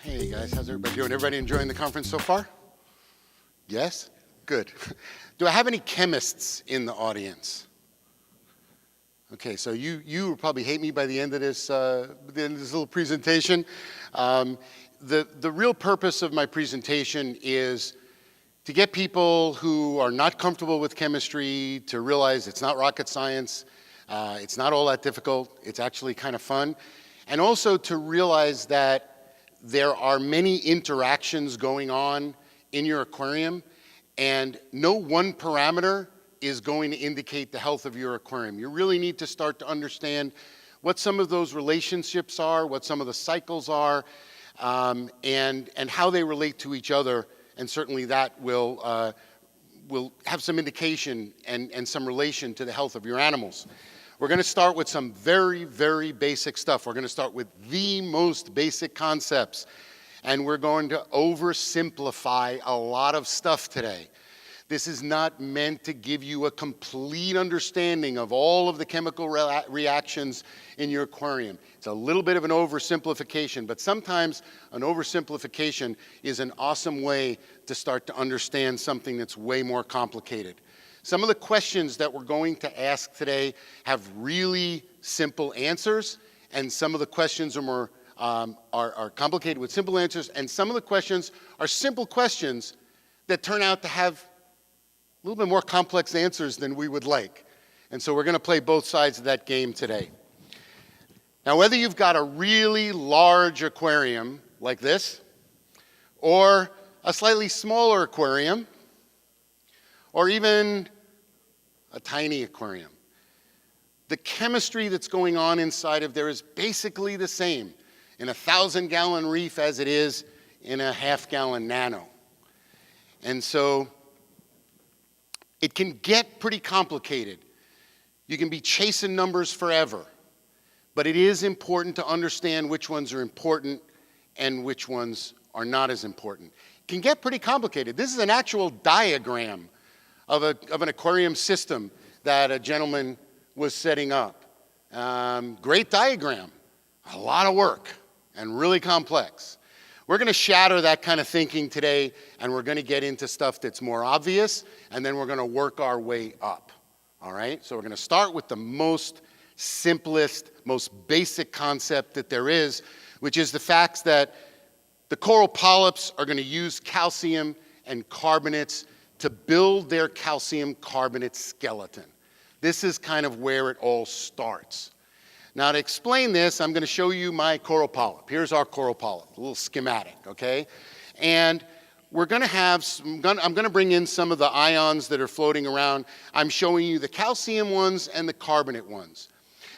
Hey guys, how's everybody doing? Everybody enjoying the conference so far? Yes? Good. Do I have any chemists in the audience? Okay, so you will probably hate me by the end of this little presentation. The real purpose of my presentation is to get people who are not comfortable with chemistry to realize it's not rocket science, it's not all that difficult, it's actually kind of fun, and also to realize that there are many interactions going on in your aquarium, and no one parameter is going to indicate the health of your aquarium. You really need to start to understand what some of those relationships are, what some of the cycles are, and how they relate to each other, and certainly that will have some indication and some relation to the health of your animals. We're going to start with some very, very basic stuff. We're going to start with the most basic concepts, and we're going to oversimplify a lot of stuff today. This is not meant to give you a complete understanding of all of the chemical reactions in your aquarium. It's a little bit of an oversimplification, but sometimes an oversimplification is an awesome way to start to understand something that's way more complicated. Some of the questions that we're going to ask today have really simple answers, and some of the questions are more are complicated with simple answers, and some of the questions are simple questions that turn out to have a little bit more complex answers than we would like. And so we're going to play both sides of that game today. Now, whether you've got a really large aquarium like this, or a slightly smaller aquarium, or even a tiny aquarium, the chemistry that's going on inside of there is basically the same in a 1,000-gallon reef as it is in a half-gallon nano. And so it can get pretty complicated. You can be chasing numbers forever, but it is important to understand which ones are important and which ones are not as important. It can get pretty complicated. This is an actual diagram of an aquarium system that a gentleman was setting up. Great diagram, a lot of work, and really complex. We're going to shatter that kind of thinking today, and we're going to get into stuff that's more obvious, and then we're going to work our way up. All right? So we're going to start with the most simplest, most basic concept that there is, which is the fact that the coral polyps are going to use calcium and carbonates to build their calcium carbonate skeleton. This is kind of where it all starts. Now, to explain this, I'm going to show you my coral polyp. Here's our coral polyp, a little schematic, okay? And we're going to have, I'm going to bring in some of the ions that are floating around. I'm showing you the calcium ones and the carbonate ones.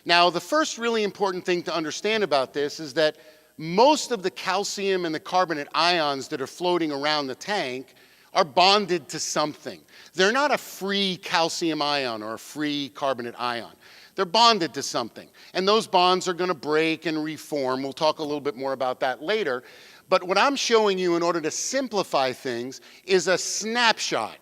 Now, the first really important thing to understand about this is that most of the calcium and the carbonate ions that are floating around the tank are bonded to something. They're not a free calcium ion or a free carbonate ion. They're bonded to something. And those bonds are going to break and reform. We'll talk a little bit more about that later. But what I'm showing you in order to simplify things is a snapshot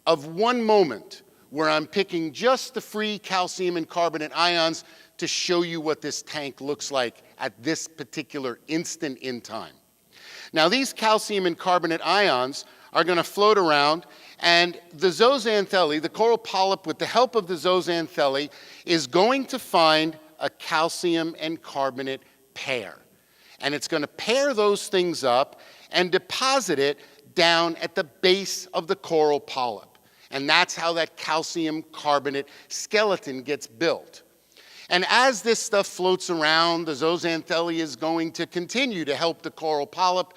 of one moment where I'm picking just the free calcium and carbonate ions to show you what this tank looks like at this particular instant in time. Now, these calcium and carbonate ions are going to float around, and the zooxanthellae, the coral polyp, with the help of the zooxanthellae, is going to find a calcium and carbonate pair. And it's going to pair those things up and deposit it down at the base of the coral polyp. And that's how that calcium carbonate skeleton gets built. And as this stuff floats around, the zooxanthellae is going to continue to help the coral polyp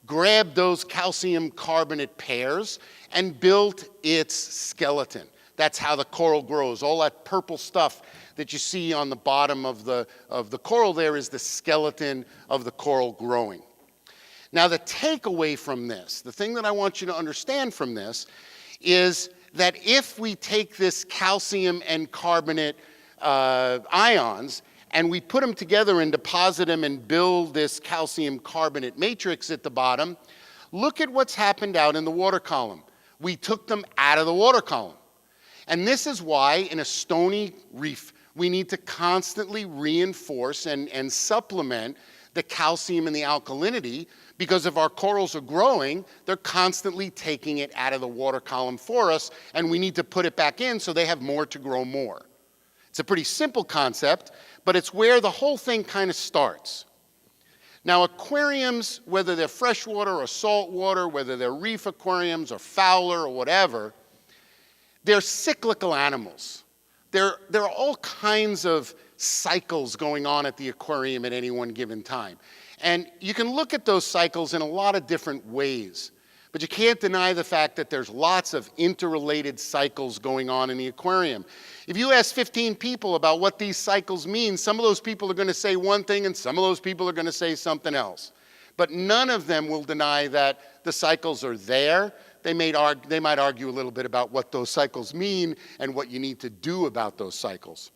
grab those calcium carbonate pairs and build its skeleton. That's how the coral grows. All that purple stuff that you see on the bottom of the coral there is the skeleton of the coral growing. Now, the takeaway from this, the thing that I want you to understand from this, is that if we take this calcium and carbonate ions and we put them together and deposit them and build this calcium carbonate matrix at the bottom, look at what's happened out in the water column. We took them out of the water column. And this is why in a stony reef, we need to constantly reinforce and supplement the calcium and the alkalinity, because if our corals are growing, they're constantly taking it out of the water column for us, and we need to put it back in so they have more to grow more. It's a pretty simple concept, but it's where the whole thing kind of starts. Now, aquariums, whether they're freshwater or saltwater, whether they're reef aquariums or Fowler or whatever, they're cyclical animals. There are all kinds of cycles going on at the aquarium at any one given time. And you can look at those cycles in a lot of different ways. But you can't deny the fact that there's lots of interrelated cycles going on in the aquarium. If you ask 15 people about what these cycles mean, some of those people are going to say one thing and some of those people are going to say something else. But none of them will deny that the cycles are there. They might argue a little bit about what those cycles mean and what you need to do about those cycles.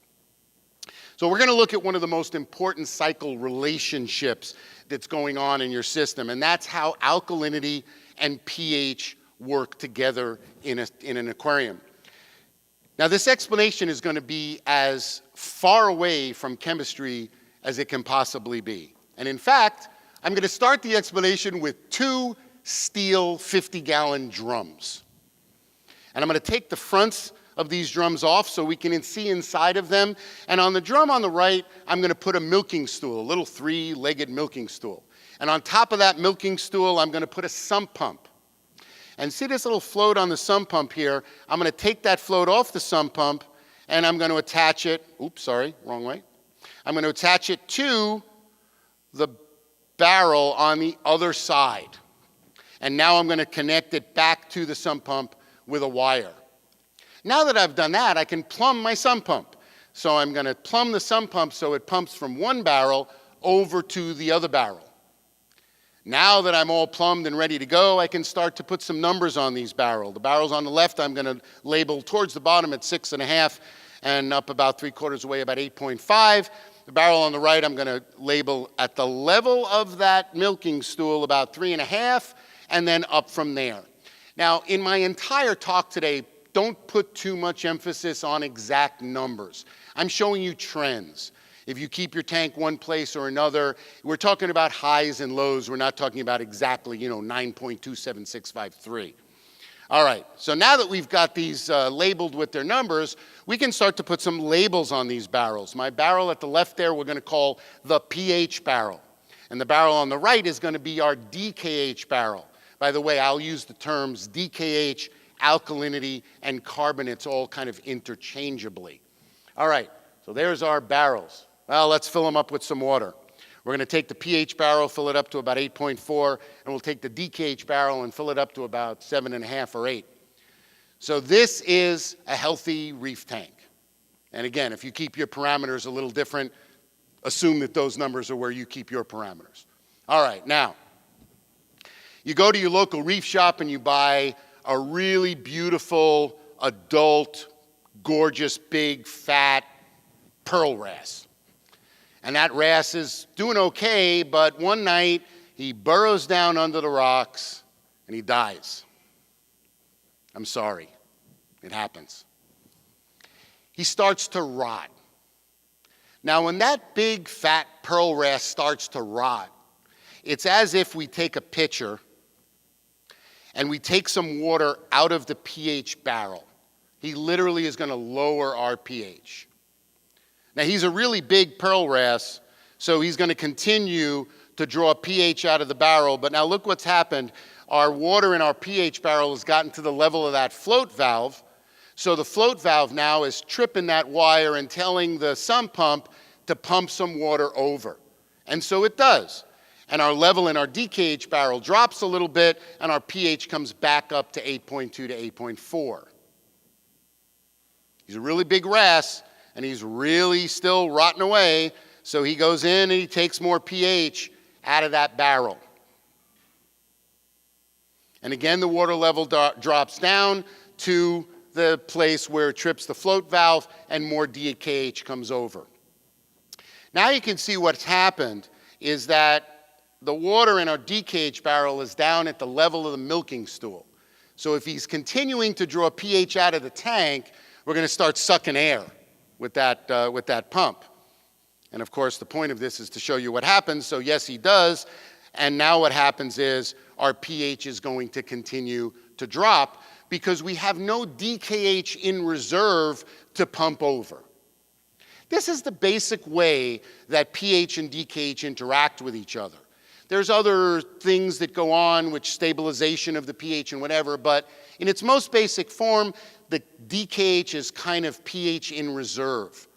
So we're going to look at one of the most important cycle relationships that's going on in your system, and that's how alkalinity and pH work together in an aquarium. Now, this explanation is going to be as far away from chemistry as it can possibly be. And in fact, I'm going to start the explanation with 2 steel 50-gallon drums. And I'm going to take the fronts of these drums off so we can see inside of them. And on the drum on the right, I'm going to put a milking stool, a little 3-legged milking stool. And on top of that milking stool, I'm going to put a sump pump. And see this little float on the sump pump here? I'm going to take that float off the sump pump, and I'm going to attach it, oops, sorry, wrong way. I'm going to attach it to the barrel on the other side. And now I'm going to connect it back to the sump pump with a wire. Now that I've done that, I can plumb my sump pump. So I'm going to plumb the sump pump so it pumps from one barrel over to the other barrel. Now that I'm all plumbed and ready to go, I can start to put some numbers on these barrels. The barrels on the left I'm going to label towards the bottom at 6.5 and up about 3/4 away about 8.5. The barrel on the right I'm going to label at the level of that milking stool about 3.5 and then up from there. Now, in my entire talk today, don't put too much emphasis on exact numbers. I'm showing you trends. If you keep your tank one place or another, we're talking about highs and lows. We're not talking about exactly, 9.27653. All right, so now that we've got these labeled with their numbers, we can start to put some labels on these barrels. My barrel at the left there we're going to call the pH barrel. And the barrel on the right is going to be our DKH barrel. By the way, I'll use the terms DKH, alkalinity, and carbonates all kind of interchangeably. All right, so there's our barrels. Well, let's fill them up with some water. We're going to take the pH barrel, fill it up to about 8.4, and we'll take the DKH barrel and fill it up to about 7.5 or 8. So this is a healthy reef tank. And again, if you keep your parameters a little different, assume that those numbers are where you keep your parameters. All right, now, you go to your local reef shop and you buy a really beautiful, adult, gorgeous, big, fat pearl wrasse. And that wrasse is doing okay, but one night he burrows down under the rocks and he dies. I'm sorry, it happens. He starts to rot. Now, when that big, fat pearl wrasse starts to rot, it's as if we take a pitcher and we take some water out of the pH barrel. He literally is going to lower our pH. Now, he's a really big pearl wrasse, so he's going to continue to draw pH out of the barrel. But now look what's happened. Our water in our pH barrel has gotten to the level of that float valve. So the float valve now is tripping that wire and telling the sump pump to pump some water over. And so it does. And our level in our DKH barrel drops a little bit, and our pH comes back up to 8.2 to 8.4. He's a really big wrasse, and he's really still rotting away, so he goes in and he takes more pH out of that barrel. And again, the water level drops down to the place where it trips the float valve, and more DKH comes over. Now you can see what's happened is that the water in our DKH barrel is down at the level of the milking stool. So if he's continuing to draw pH out of the tank, we're going to start sucking air with that pump. And of course, the point of this is to show you what happens. So yes, he does. And now what happens is our pH is going to continue to drop because we have no DKH in reserve to pump over. This is the basic way that pH and DKH interact with each other. There's other things that go on, which stabilization of the pH and whatever, but in its most basic form, the DKH is kind of pH in reserve.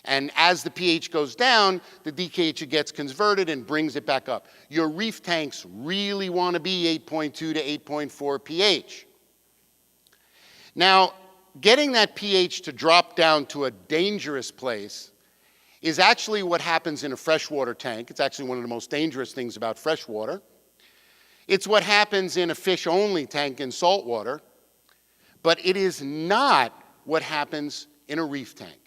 And as the pH goes down, the DKH gets converted and brings it back up. Your reef tanks really want to be 8.2 to 8.4 pH. Now, getting that pH to drop down to a dangerous place is actually what happens in a freshwater tank. It's actually one of the most dangerous things about freshwater. It's what happens in a fish-only tank in saltwater, but it is not what happens in a reef tank.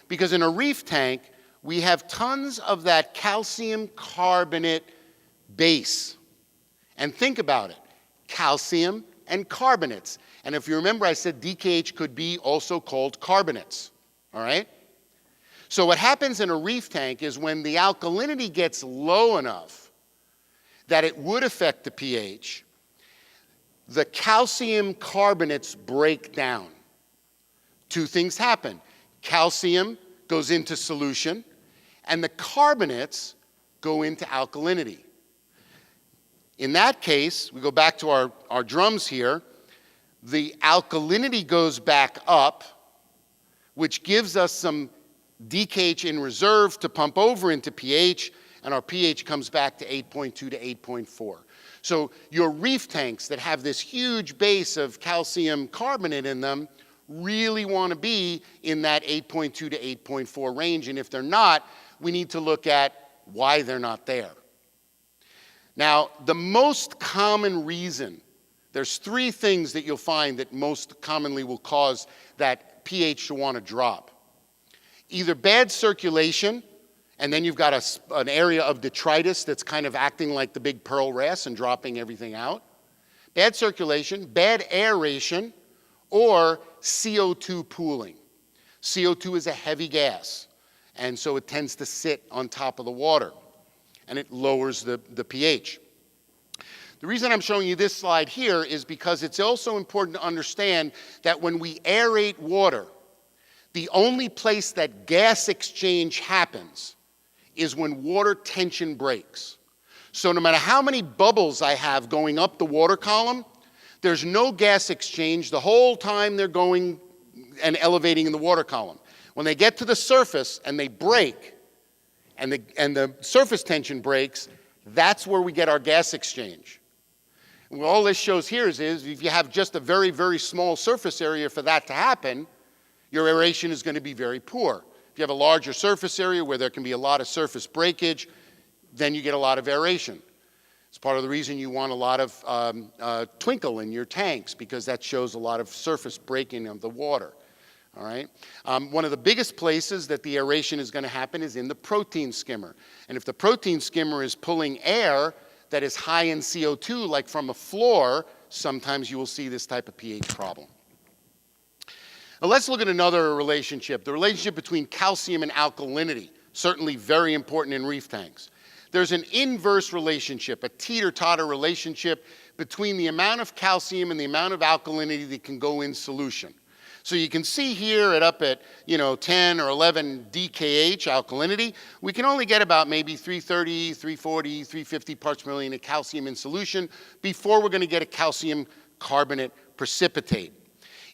Because in a reef tank, we have tons of that calcium carbonate base. And think about it, calcium and carbonates. And if you remember, I said DKH could be also called carbonates, all right? So what happens in a reef tank is when the alkalinity gets low enough that it would affect the pH, the calcium carbonates break down. Two things happen. Calcium goes into solution, and the carbonates go into alkalinity. In that case, we go back to our drums here, the alkalinity goes back up, which gives us some DKH in reserve to pump over into pH, and our pH comes back to 8.2 to 8.4. So your reef tanks that have this huge base of calcium carbonate in them really want to be in that 8.2 to 8.4 range, and if they're not, we need to look at why they're not there. Now, the most common reason, there's three things that you'll find that most commonly will cause that pH to want to drop. Either bad circulation, and then you've got an area of detritus that's kind of acting like the big pearl wrasse and dropping everything out. Bad circulation, bad aeration, or CO2 pooling. CO2 is a heavy gas, and so it tends to sit on top of the water, and it lowers the pH. The reason I'm showing you this slide here is because it's also important to understand that when we aerate water, the only place that gas exchange happens is when water tension breaks. So no matter how many bubbles I have going up the water column, there's no gas exchange the whole time they're going and elevating in the water column. When they get to the surface and they break, and the surface tension breaks, that's where we get our gas exchange. And what all this shows here is if you have just a very, very small surface area for that to happen, your aeration is going to be very poor. If you have a larger surface area where there can be a lot of surface breakage, then you get a lot of aeration. It's part of the reason you want a lot of twinkle in your tanks, because that shows a lot of surface breaking of the water. All right? One of the biggest places that the aeration is going to happen is in the protein skimmer. And if the protein skimmer is pulling air that is high in CO2, like from a floor, sometimes you will see this type of pH problem. Now let's look at another relationship, the relationship between calcium and alkalinity, certainly very important in reef tanks. There's an inverse relationship, a teeter-totter relationship between the amount of calcium and the amount of alkalinity that can go in solution. So you can see here up at 10 or 11 DKH alkalinity, we can only get about maybe 330, 340, 350 parts per million of calcium in solution before we're going to get a calcium carbonate precipitate.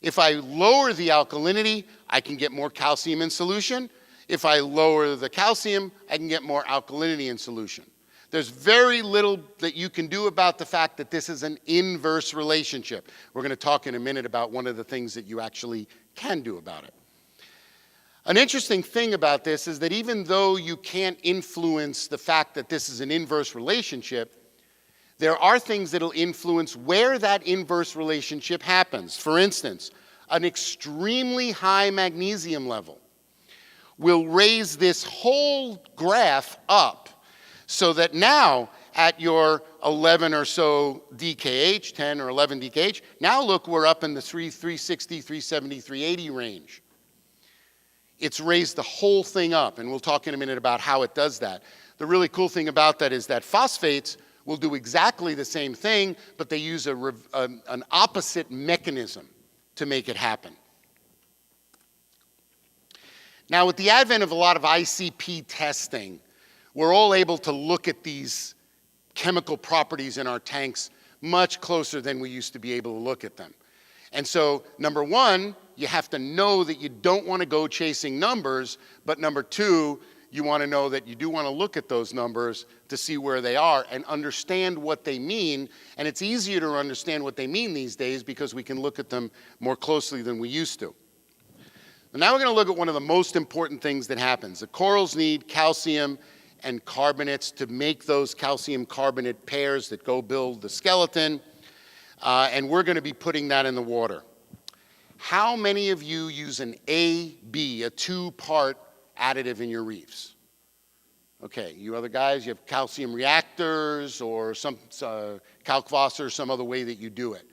If I lower the alkalinity, I can get more calcium in solution. If I lower the calcium, I can get more alkalinity in solution. There's very little that you can do about the fact that this is an inverse relationship. We're going to talk in a minute about one of the things that you actually can do about it. An interesting thing about this is that even though you can't influence the fact that this is an inverse relationship, there are things that will influence where that inverse relationship happens. For instance, an extremely high magnesium level will raise this whole graph up so that now at your 11 or so DKH, 10 or 11 DKH, now look, we're up in the 360, 370, 380 range. it's raised the whole thing up, and we'll talk in a minute about how it does that. The really cool thing about that is that phosphates will do exactly the same thing, but they use an opposite mechanism to make it happen. Now, with the advent of a lot of ICP testing, we're all able to look at these chemical properties in our tanks much closer than we used to be able to look at them. And so, number one, you have to know that you don't want to go chasing numbers, but number two, you want to know that you do want to look at those numbers to see where they are and understand what they mean. And it's easier to understand what they mean these days because we can look at them more closely than we used to. Now we're going to look at one of the most important things that happens. The corals need calcium and carbonates to make those calcium carbonate pairs that go build the skeleton. And we're going to be putting that in the water. How many of you use an AB, a two-part additive in your reefs? Okay, you other guys, you have calcium reactors or some Kalkvasser or some other way that you do it.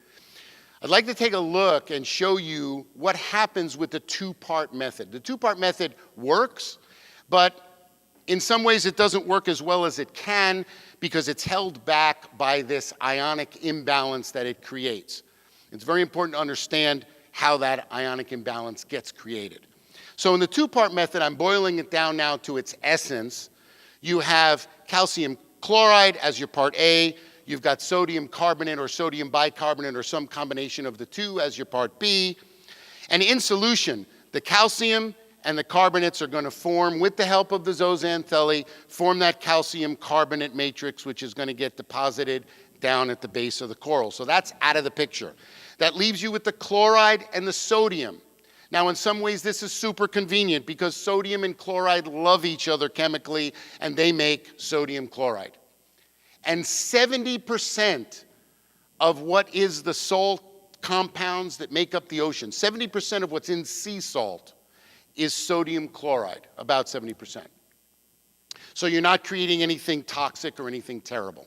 I'd like to take a look and show you what happens with the two-part method. The two-part method works, but in some ways it doesn't work as well as it can because it's held back by this ionic imbalance that it creates. It's very important to understand how that ionic imbalance gets created. So in the two-part method, I'm boiling it down now to its essence. You have calcium chloride as your part A. You've got sodium carbonate or sodium bicarbonate or some combination of the two as your part B. And in solution, the calcium and the carbonates are going to form, with the help of the zooxanthellae, form that calcium carbonate matrix, which is going to get deposited down at the base of the coral. So that's out of the picture. That leaves you with the chloride and the sodium. Now, in some ways, this is super convenient because sodium and chloride love each other chemically, and they make sodium chloride. And 70% of what is the salt compounds that make up the ocean, 70% of what's in sea salt is sodium chloride, about 70%. So you're not creating anything toxic or anything terrible.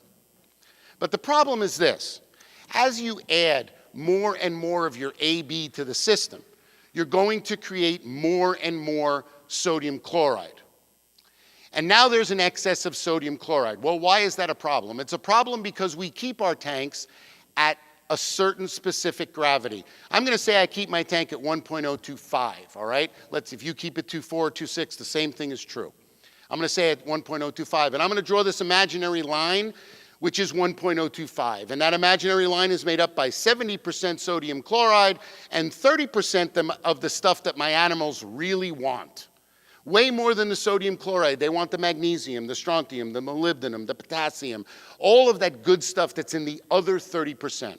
But the problem is this. As you add more and more of your AB to the system, you're going to create more and more sodium chloride. And now there's an excess of sodium chloride. Well, why is that a problem? It's a problem because we keep our tanks at a certain specific gravity. I'm going to say I keep my tank at 1.025, all right? If you keep it 2.4 or 2.6, the same thing is true. I'm going to say at 1.025, and I'm going to draw this imaginary line, which is 1.025. And that imaginary line is made up by 70% sodium chloride and 30% of the stuff that my animals really want. Way more than the sodium chloride. They want the magnesium, the strontium, the molybdenum, the potassium, all of that good stuff that's in the other 30%.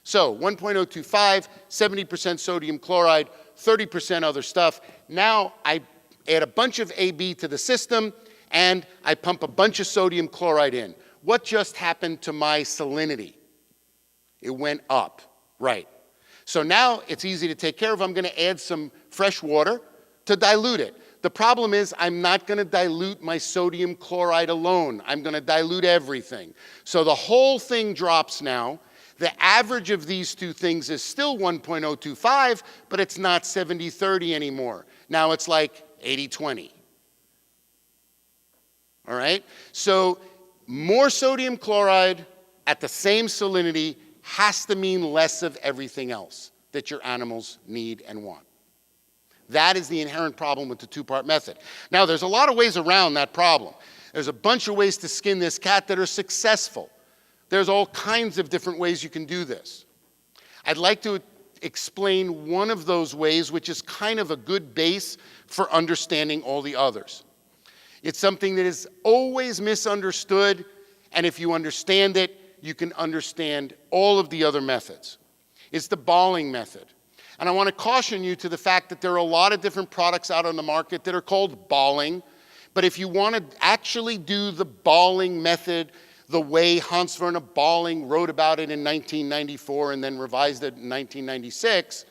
So 1.025, 70% sodium chloride, 30% other stuff. Now I add a bunch of AB to the system and I pump a bunch of sodium chloride in. What just happened to my salinity? It went up, right. So now it's easy to take care of. I'm going to add some fresh water to dilute it. The problem is I'm not going to dilute my sodium chloride alone. I'm going to dilute everything. So the whole thing drops now. The average of these two things is still 1.025, but it's not 70-30 anymore. Now it's like 80-20. All right? So more sodium chloride at the same salinity has to mean less of everything else that your animals need and want. That is the inherent problem with the two-part method. Now, there's a lot of ways around that problem. There's a bunch of ways to skin this cat that are successful. There's all kinds of different ways you can do this. I'd like to explain one of those ways, which is kind of a good base for understanding all the others. It's something that is always misunderstood, and if you understand it, you can understand all of the other methods. It's the balling method. And I want to caution you to the fact that there are a lot of different products out on the market that are called balling. But if you want to actually do the balling method the way Hans Werner Balling wrote about it in 1994 and then revised it in 1996,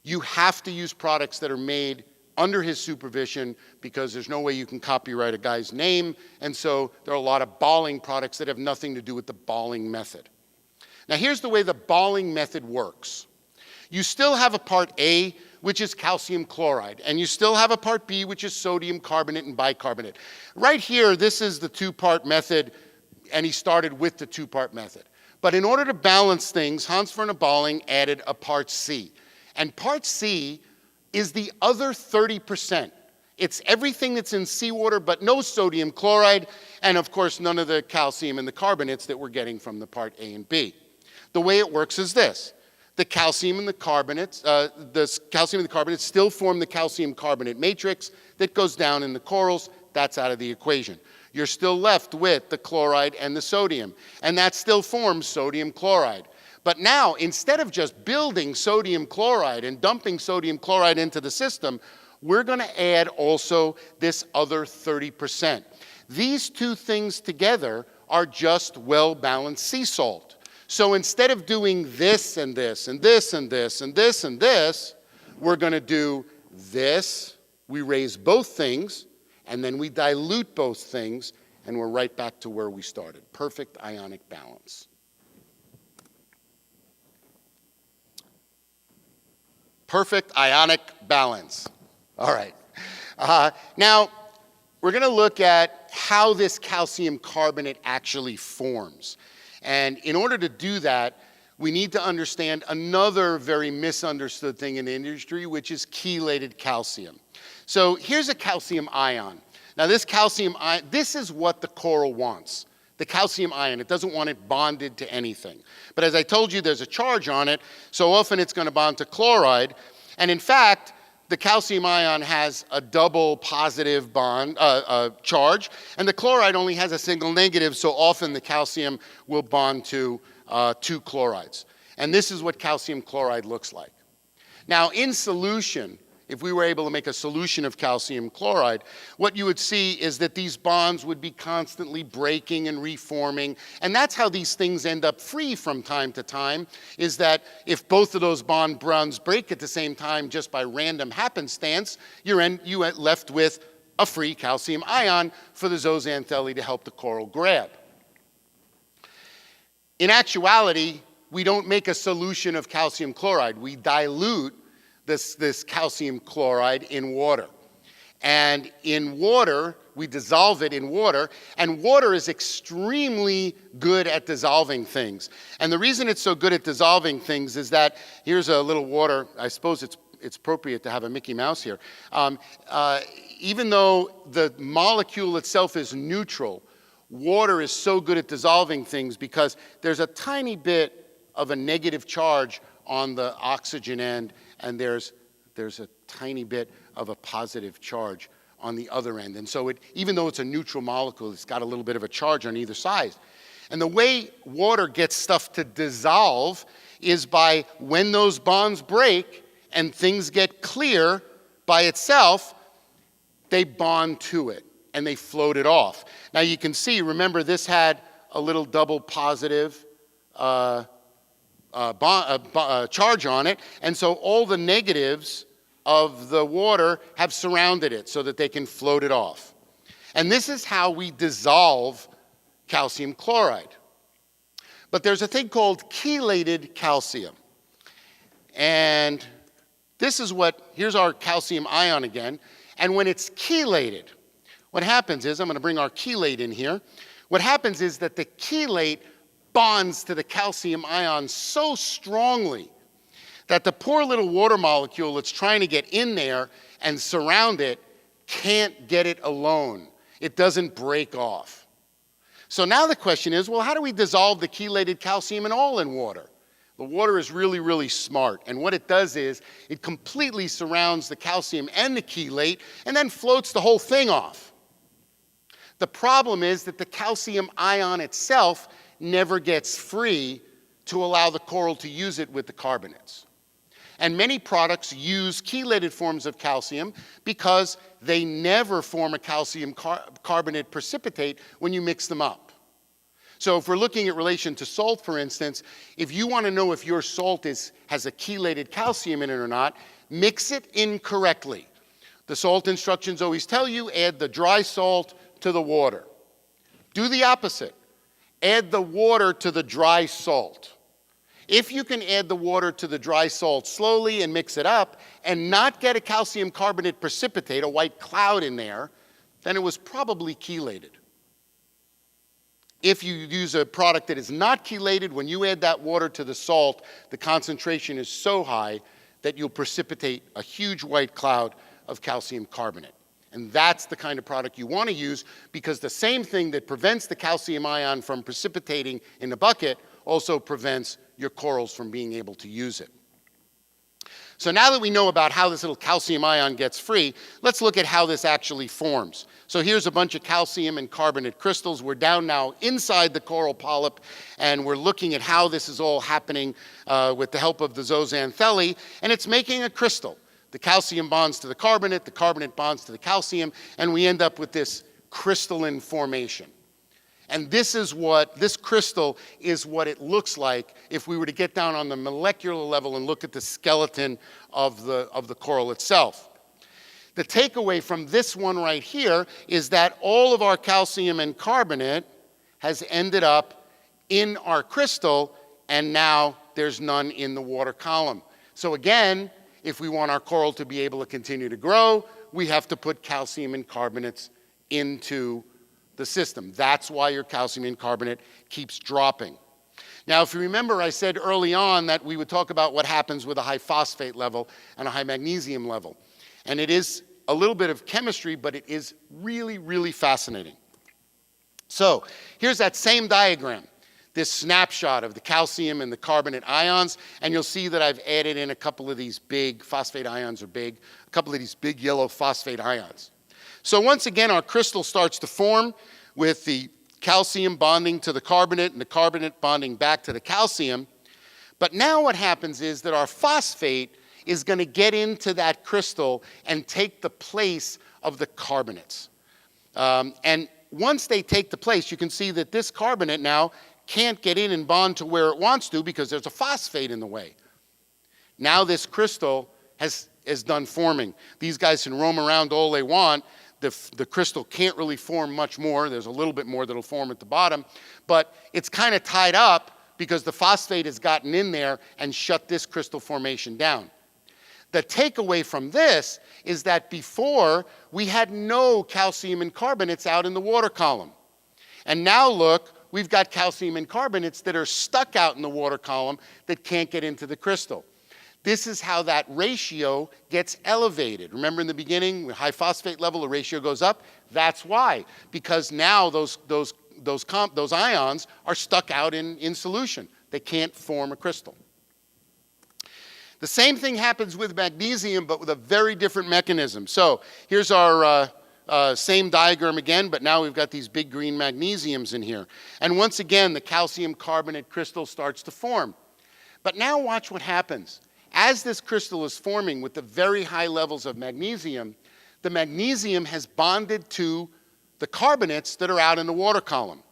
you have to use products that are made under his supervision because there's no way you can copyright a guy's name. And so there are a lot of balling products that have nothing to do with the balling method. Now here's the way the balling method works. You still have a part A, which is calcium chloride. And you still have a part B, which is sodium carbonate and bicarbonate. Right here, this is the two-part method, and he started with the two-part method. But in order to balance things, Hans Werner Balling added a part C. And part C is the other 30%. It's everything that's in seawater, but no sodium chloride, and of course, none of the calcium and the carbonates that we're getting from the part A and B. The way it works is this. The calcium and the carbonates still form the calcium carbonate matrix that goes down in the corals. That's out of the equation. You're still left with the chloride and the sodium, and that still forms sodium chloride. But now, instead of just building sodium chloride and dumping sodium chloride into the system, we're going to add also this other 30%. These two things together are just well-balanced sea salt. So instead of doing this and this and this and this and this and this, we're going to do this. We raise both things, and then we dilute both things, and we're right back to where we started. Perfect ionic balance. Perfect ionic balance. All right. Now, we're going to look at how this calcium carbonate actually forms. And in order to do that, we need to understand another very misunderstood thing in the industry, which is chelated calcium. So here's a calcium ion. Now, this calcium ion, this is what the coral wants. The calcium ion, it doesn't want it bonded to anything. But as I told you, there's a charge on it, so often it's going to bond to chloride. And in fact, the calcium ion has a double positive bond charge, and the chloride only has a single negative, so often the calcium will bond to two chlorides. And this is what calcium chloride looks like. Now, in solution, if we were able to make a solution of calcium chloride, what you would see is that these bonds would be constantly breaking and reforming. And that's how these things end up free from time to time, is that if both of those bonds break at the same time just by random happenstance, you're left with a free calcium ion for the zooxanthellae to help the coral grab. In actuality, we don't make a solution of calcium chloride. We dilute this calcium chloride in water. And in water, we dissolve it in water, and water is extremely good at dissolving things. And the reason it's so good at dissolving things is that, here's a little water, I suppose it's appropriate to have a Mickey Mouse here. Even though the molecule itself is neutral, water is so good at dissolving things because there's a tiny bit of a negative charge on the oxygen end, and there's a tiny bit of a positive charge on the other end. And so even though it's a neutral molecule, it's got a little bit of a charge on either side. And the way water gets stuff to dissolve is by when those bonds break and things get clear by itself, they bond to it and they float it off. Now you can see, remember this had a little double positive charge on it, and so all the negatives of the water have surrounded it so that they can float it off. And this is how we dissolve calcium chloride. But there's a thing called chelated calcium. And this is here's our calcium ion again, and when it's chelated, what happens is, I'm going to bring our chelate in here, what happens is that the chelate bonds to the calcium ion so strongly that the poor little water molecule that's trying to get in there and surround it can't get it alone. It doesn't break off. So now the question is, well, how do we dissolve the chelated calcium in water? The water is really, really smart. And what it does is it completely surrounds the calcium and the chelate and then floats the whole thing off. The problem is that the calcium ion itself never gets free to allow the coral to use it with the carbonates. And many products use chelated forms of calcium because they never form a calcium carbonate precipitate when you mix them up. So if we're looking at relation to salt, for instance, if you want to know if your salt has a chelated calcium in it or not, mix it incorrectly. The salt instructions always tell you, add the dry salt to the water. Do the opposite. Add the water to the dry salt. If you can add the water to the dry salt slowly and mix it up and not get a calcium carbonate precipitate, a white cloud in there, then it was probably chelated. If you use a product that is not chelated, when you add that water to the salt, the concentration is so high that you'll precipitate a huge white cloud of calcium carbonate. And that's the kind of product you want to use, because the same thing that prevents the calcium ion from precipitating in the bucket also prevents your corals from being able to use it. So now that we know about how this little calcium ion gets free, let's look at how this actually forms. So here's a bunch of calcium and carbonate crystals. We're down now inside the coral polyp, and we're looking at how this is all happening with the help of the zooxanthellae, and it's making a crystal. The calcium bonds to the carbonate bonds to the calcium, and we end up with this crystalline formation. And this crystal is what it looks like if we were to get down on the molecular level and look at the skeleton of the coral itself. The takeaway from this one right here is that all of our calcium and carbonate has ended up in our crystal, and now there's none in the water column. So again, if we want our coral to be able to continue to grow, we have to put calcium and carbonates into the system. That's why your calcium and carbonate keeps dropping. Now, if you remember, I said early on that we would talk about what happens with a high phosphate level and a high magnesium level. And it is a little bit of chemistry, but it is really, really fascinating. So here's that same diagram, this snapshot of the calcium and the carbonate ions, and you'll see that I've added in a couple of these big, phosphate ions are big, a couple of these big yellow phosphate ions. So once again, our crystal starts to form with the calcium bonding to the carbonate and the carbonate bonding back to the calcium. But now what happens is that our phosphate is going to get into that crystal and take the place of the carbonates. And once they take the place, you can see that this carbonate now can't get in and bond to where it wants to because there's a phosphate in the way. Now this crystal is done forming. These guys can roam around all they want. The crystal can't really form much more. There's a little bit more that'll form at the bottom, but it's kind of tied up because the phosphate has gotten in there and shut this crystal formation down. The takeaway from this is that before, we had no calcium and carbonates out in the water column. And now look, we've got calcium and carbonates that are stuck out in the water column that can't get into the crystal. This is how that ratio gets elevated. Remember in the beginning, with high phosphate level, the ratio goes up? That's why, because now those ions are stuck out in solution. They can't form a crystal. The same thing happens with magnesium, but with a very different mechanism. So here's our same diagram again, but now we've got these big green magnesiums in here. And once again, the calcium carbonate crystal starts to form. But now watch what happens. As this crystal is forming with the very high levels of magnesium, the magnesium has bonded to the carbonates that are out in the water column.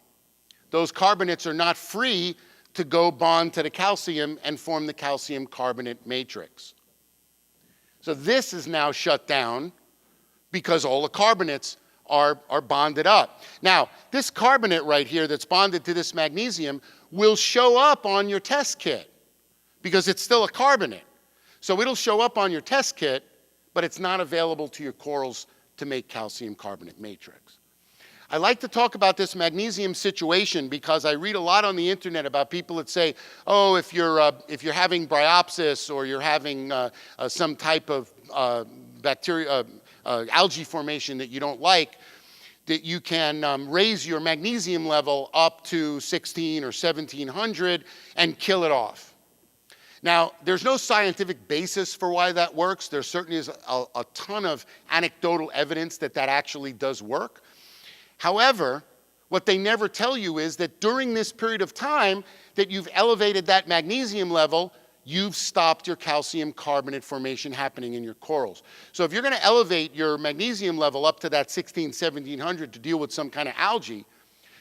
Those carbonates are not free to go bond to the calcium and form the calcium carbonate matrix. So this is now shut down because all the carbonates are bonded up. Now, this carbonate right here that's bonded to this magnesium will show up on your test kit because it's still a carbonate. So it'll show up on your test kit, but it's not available to your corals to make calcium carbonate matrix. I like to talk about this magnesium situation because I read a lot on the internet about people that say, oh, if you're having bryopsis or you're having some type of algae formation that you don't like, that you can raise your magnesium level up to 16 or 1700 and kill it off. Now, there's no scientific basis for why that works. There certainly is a ton of anecdotal evidence that that actually does work. However, what they never tell you is that during this period of time that you've elevated that magnesium level, you've stopped your calcium carbonate formation happening in your corals. So if you're going to elevate your magnesium level up to that 16, 1700 to deal with some kind of algae,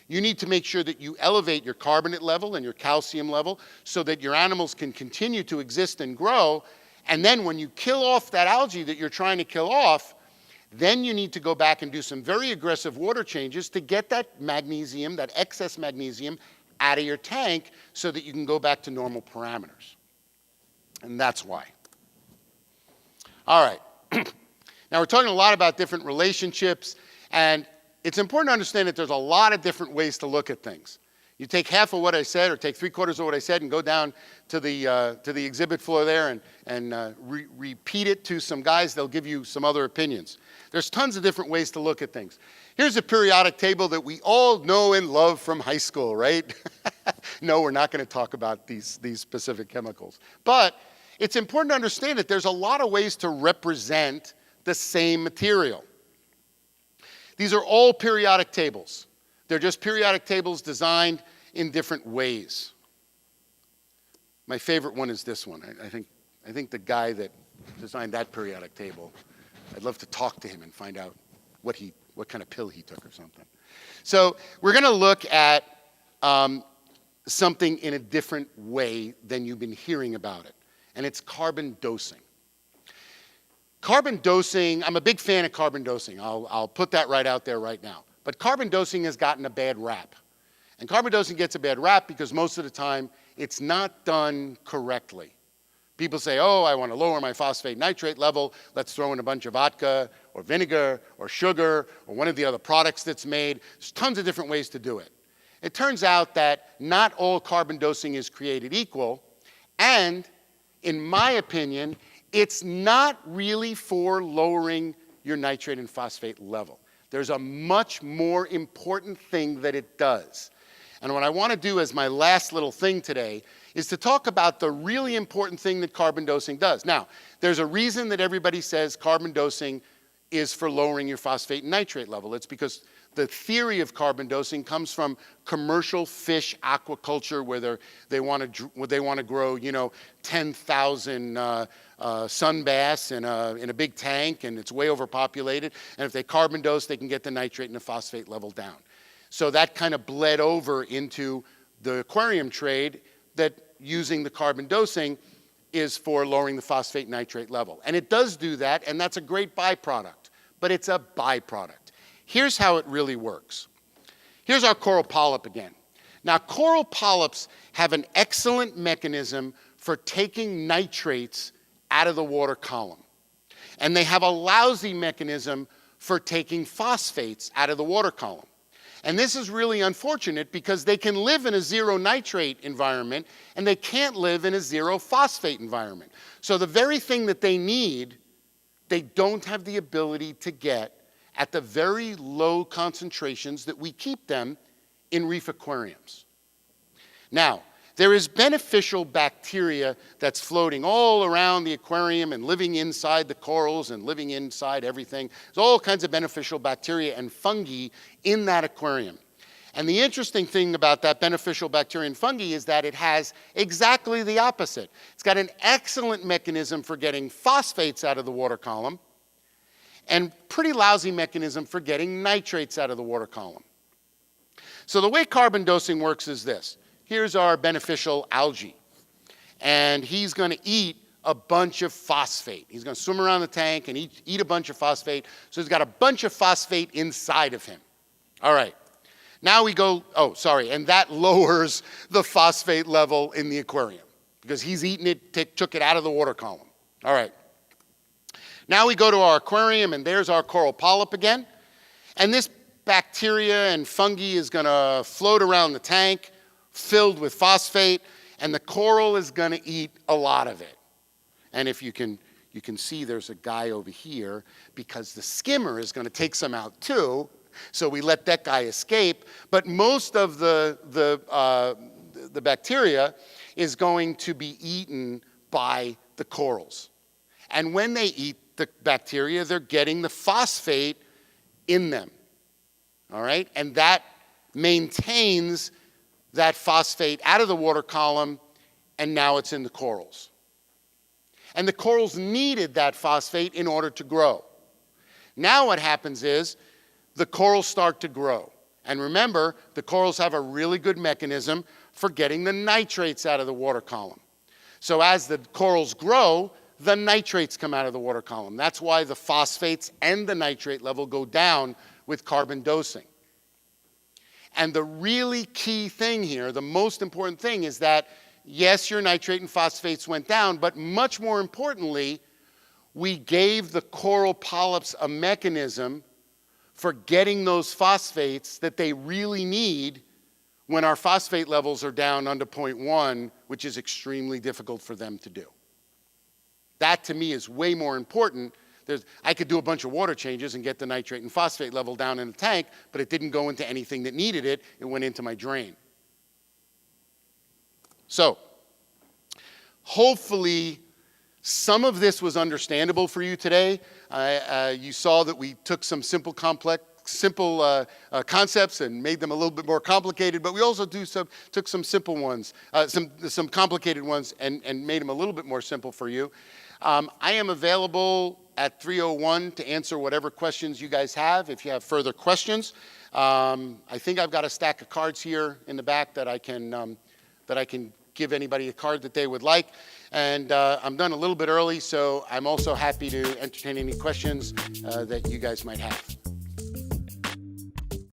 you need to make sure that you elevate your carbonate level and your calcium level so that your animals can continue to exist and grow. And then when you kill off that algae that you're trying to kill off, then you need to go back and do some very aggressive water changes to get that magnesium, that excess magnesium, out of your tank so that you can go back to normal parameters. And that's why. All right. Now, we're talking a lot about different relationships, and it's important to understand that there's a lot of different ways to look at things. You take half of what I said, or take 3/4 of what I said, and go down to the exhibit floor there and repeat it to some guys. They'll give you some other opinions. There's tons of different ways to look at things. Here's a periodic table that we all know and love from high school, right? No, we're not going to talk about these specific chemicals. But it's important to understand that there's a lot of ways to represent the same material. These are all periodic tables. They're just periodic tables designed in different ways. My favorite one is this one. I think the guy that designed that periodic table, I'd love to talk to him and find out what kind of pill he took or something. So we're going to look at something in a different way than you've been hearing about it, and it's carbon dosing. Carbon dosing, I'm a big fan of carbon dosing. I'll put that right out there right now. But carbon dosing has gotten a bad rap. And carbon dosing gets a bad rap because most of the time it's not done correctly. People say, oh, I want to lower my phosphate nitrate level. Let's throw in a bunch of vodka or vinegar or sugar or one of the other products that's made. There's tons of different ways to do it. It turns out that not all carbon dosing is created equal. And in my opinion, it's not really for lowering your nitrate and phosphate level. There's a much more important thing that it does. And what I want to do as my last little thing today is to talk about the really important thing that carbon dosing does. Now, there's a reason that everybody says carbon dosing is for lowering your phosphate and nitrate level. It's because the theory of carbon dosing comes from commercial fish aquaculture where they want to grow, 10,000 sun bass in a big tank, and it's way overpopulated. And if they carbon dose, they can get the nitrate and the phosphate level down. So that kind of bled over into the aquarium trade, that using the carbon dosing is for lowering the phosphate nitrate level. And it does do that, and that's a great byproduct, but it's a byproduct. Here's how it really works. Here's our coral polyp again. Now, coral polyps have an excellent mechanism for taking nitrates out of the water column. And they have a lousy mechanism for taking phosphates out of the water column. And this is really unfortunate because they can live in a zero nitrate environment and they can't live in a zero phosphate environment. So the very thing that they need, they don't have the ability to get at the very low concentrations that we keep them in reef aquariums. Now, there is beneficial bacteria that's floating all around the aquarium and living inside the corals and living inside everything. There's all kinds of beneficial bacteria and fungi in that aquarium. And the interesting thing about that beneficial bacteria and fungi is that it has exactly the opposite. It's got an excellent mechanism for getting phosphates out of the water column and pretty lousy mechanism for getting nitrates out of the water column. So the way carbon dosing works is this. Here's our beneficial algae, and he's going to eat a bunch of phosphate. He's going to swim around the tank and eat a bunch of phosphate, so he's got a bunch of phosphate inside of him. All right. Now we go, and that lowers the phosphate level in the aquarium because he's eaten it, took it out of the water column. All right. Now we go to our aquarium, and there's our coral polyp again. And this bacteria and fungi is going to float around the tank filled with phosphate, and the coral is going to eat a lot of it. And if you can see there's a guy over here because the skimmer is going to take some out too, so we let that guy escape. But most of the bacteria is going to be eaten by the corals. And when they eat the bacteria, they're getting the phosphate in them. All right? And that maintains that phosphate out of the water column, and now it's in the corals. And the corals needed that phosphate in order to grow. Now what happens is the corals start to grow. And remember, the corals have a really good mechanism for getting the nitrates out of the water column. So as the corals grow, the nitrates come out of the water column. That's why the phosphates and the nitrate level go down with carbon dosing. And the really key thing here, the most important thing, is that yes, your nitrate and phosphates went down, but much more importantly, we gave the coral polyps a mechanism for getting those phosphates that they really need when our phosphate levels are down under 0.1, which is extremely difficult for them to do. That to me is way more important. I could do a bunch of water changes and get the nitrate and phosphate level down in the tank, but it didn't go into anything that needed it. It went into my drain. So, hopefully, some of this was understandable for you today. You saw that we took some simple concepts and made them a little bit more complicated, but we also took some simple ones, some complicated ones, and made them a little bit more simple for you. I am available at 3:01 to answer whatever questions you guys have, if you have further questions. I think I've got a stack of cards here in the back that I can give anybody a card that they would like. And I'm done a little bit early, so I'm also happy to entertain any questions that you guys might have.